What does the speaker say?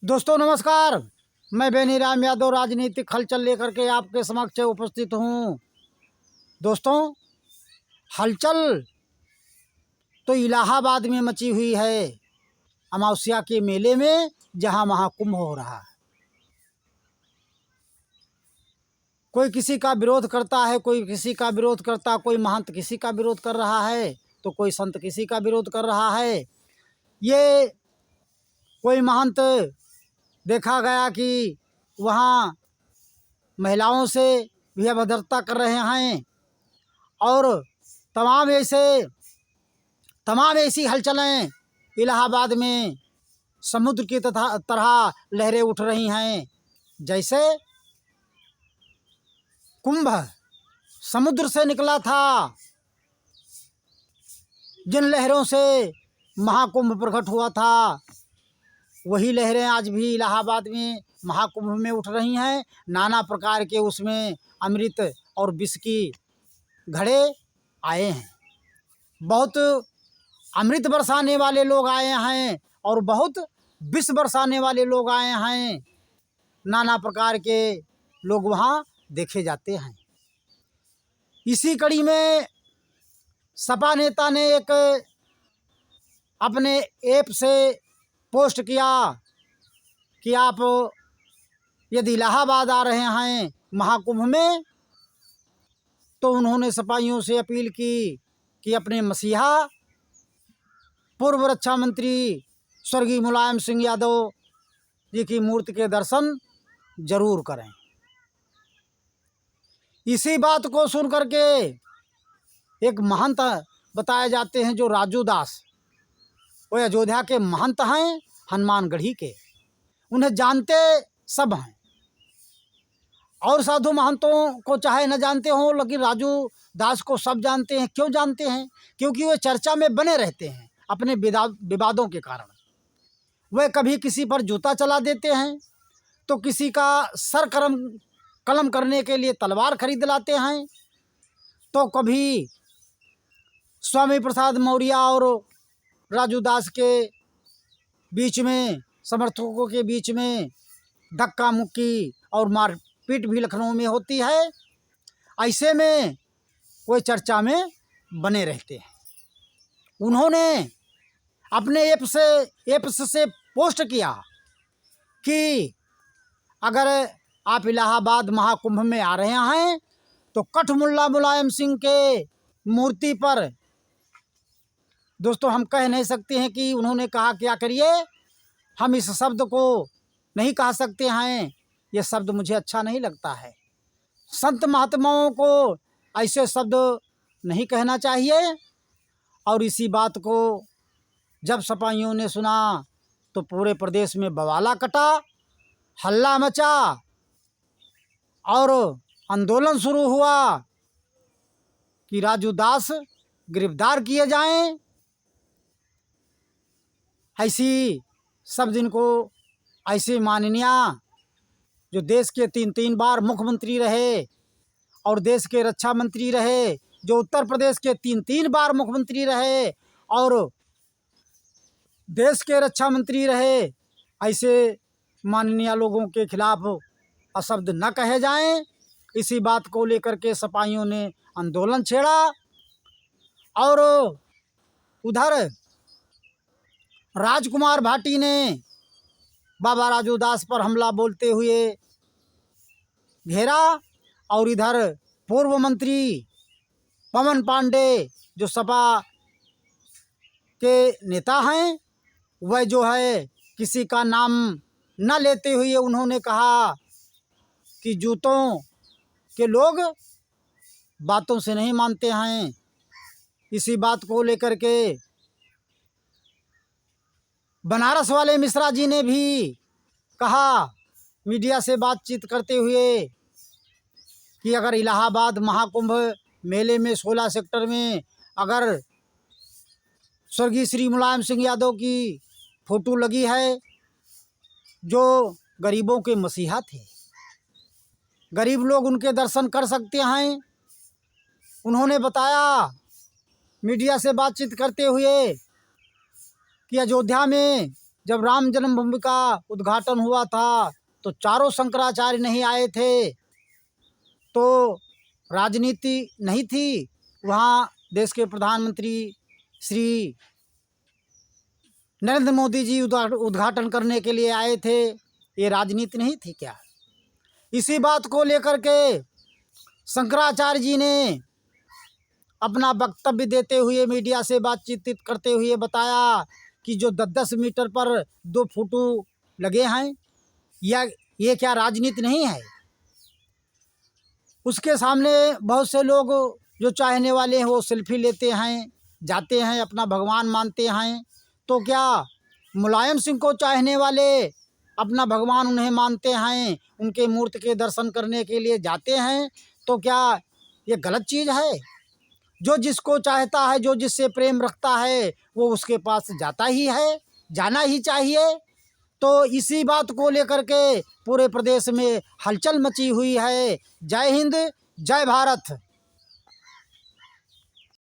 दोस्तों नमस्कार। मैं बेनीराम यादव राजनीतिक हलचल लेकर के आपके समक्ष उपस्थित हूँ। दोस्तों, हलचल तो इलाहाबाद में मची हुई है, अमावस्या के मेले में, जहाँ महाकुंभ हो रहा है। कोई किसी का विरोध करता है, कोई किसी का विरोध करता, कोई महंत किसी का विरोध कर रहा है, तो कोई संत किसी का विरोध कर रहा है। ये कोई महंत देखा गया कि वहाँ महिलाओं से भी अभद्रता कर रहे हैं और तमाम ऐसी हलचलें इलाहाबाद में समुद्र की तरह लहरें उठ रही हैं। जैसे कुंभ समुद्र से निकला था, जिन लहरों से महाकुंभ प्रकट हुआ था, वही लहरें आज भी इलाहाबाद में महाकुंभ में उठ रही हैं। नाना प्रकार के उसमें अमृत और विष की घड़े आए हैं। बहुत अमृत बरसाने वाले लोग आए हैं और बहुत विष बरसाने वाले लोग आए हैं। नाना प्रकार के लोग वहाँ देखे जाते हैं। इसी कड़ी में सपा नेता ने एक अपने ऐप से पोस्ट किया कि आप यदि इलाहाबाद आ रहे हैं महाकुंभ में, तो उन्होंने सपाइयों से अपील की कि अपने मसीहा पूर्व रक्षा मंत्री स्वर्गीय मुलायम सिंह यादव जी की मूर्ति के दर्शन जरूर करें। इसी बात को सुन करके एक महंत बताए जाते हैं, जो राजू दास, वो अयोध्या के महंत हैं, हनुमानगढ़ी के। उन्हें जानते सब हैं, और साधु महंतों को चाहे न जानते हों, लेकिन राजू दास को सब जानते हैं। क्यों जानते हैं? क्योंकि वे चर्चा में बने रहते हैं अपने विवादों के कारण। वे कभी किसी पर जूता चला देते हैं, तो किसी का सर कलम करने के लिए तलवार खरीद लाते हैं, तो कभी स्वामी प्रसाद मौर्य और राजू दास के बीच में, समर्थकों के बीच में धक्का मुक्की और मारपीट भी लखनऊ में होती है। ऐसे में वो चर्चा में बने रहते हैं। उन्होंने अपने ऐप्स से पोस्ट किया कि अगर आप इलाहाबाद महाकुंभ में आ रहे हैं, तो कठमुल्ला मुलायम सिंह के मूर्ति पर, दोस्तों हम कह नहीं सकते हैं कि उन्होंने कहा क्या करिए, हम इस शब्द को नहीं कह सकते हैं, ये शब्द मुझे अच्छा नहीं लगता है। संत महात्माओं को ऐसे शब्द नहीं कहना चाहिए। और इसी बात को जब सपाइयों ने सुना, तो पूरे प्रदेश में बवाला कटा, हल्ला मचा और आंदोलन शुरू हुआ कि राजू दास गिरफ्तार किए जाएं। ऐसी सब दिन को ऐसे माननीय, जो देश के 3 बार मुख्यमंत्री रहे और देश के रक्षा मंत्री रहे, जो उत्तर प्रदेश के 3 बार मुख्यमंत्री रहे और देश के रक्षा मंत्री रहे, ऐसे माननीय लोगों के खिलाफ अशब्द न कहे जाएं। इसी बात को लेकर के सपाइयों ने आंदोलन छेड़ा। और उधर राजकुमार भाटी ने बाबा राजू दास पर हमला बोलते हुए घेरा, और इधर पूर्व मंत्री पवन पांडे, जो सपा के नेता हैं, वह जो है किसी का नाम न लेते हुए उन्होंने कहा कि जूतों के लोग बातों से नहीं मानते हैं। इसी बात को लेकर के बनारस वाले मिश्रा जी ने भी कहा, मीडिया से बातचीत करते हुए, कि अगर इलाहाबाद महाकुंभ मेले में 16 सेक्टर में अगर स्वर्गीय श्री मुलायम सिंह यादव की फोटो लगी है, जो गरीबों के मसीहा थे, गरीब लोग उनके दर्शन कर सकते हैं। उन्होंने बताया मीडिया से बातचीत करते हुए कि अयोध्या में जब राम जन्मभूमि का उद्घाटन हुआ था तो चारों शंकराचार्य नहीं आए थे, तो राजनीति नहीं थी। वहाँ देश के प्रधानमंत्री श्री नरेंद्र मोदी जी उद्घाटन करने के लिए आए थे। ये राजनीति नहीं थी क्या? इसी बात को लेकर के शंकराचार्य जी ने अपना वक्तव्य देते हुए, मीडिया से बातचीत करते हुए बताया कि जो 10-10 मीटर पर 2 फोटो लगे हैं, या ये क्या राजनीति नहीं है? उसके सामने बहुत से लोग जो चाहने वाले हैं वो सेल्फी लेते हैं, जाते हैं, अपना भगवान मानते हैं। तो क्या मुलायम सिंह को चाहने वाले अपना भगवान उन्हें मानते हैं, उनके मूर्ति के दर्शन करने के लिए जाते हैं? तो क्या ये गलत चीज़ है? जो जिसको चाहता है, जो जिससे प्रेम रखता है, वो उसके पास जाता ही है, जाना ही चाहिए। तो इसी बात को लेकर के पूरे प्रदेश में हलचल मची हुई है। जय हिंद, जय भारत।